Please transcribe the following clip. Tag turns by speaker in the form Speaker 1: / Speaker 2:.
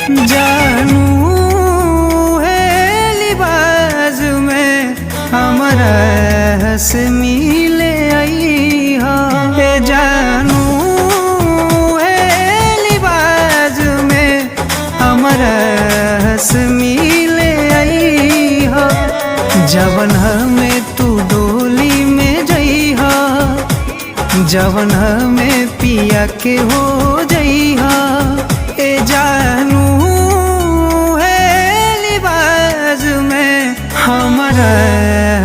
Speaker 1: जानू है लिबाज में हमारा हंस मिले आई हो। जानू है लिबाज में हमारा हंस मिले आई हो। जवन हमें तू डोली में जई हो, जवन हमें पिया के हो जई हो। जानू है लिबाज में हमारा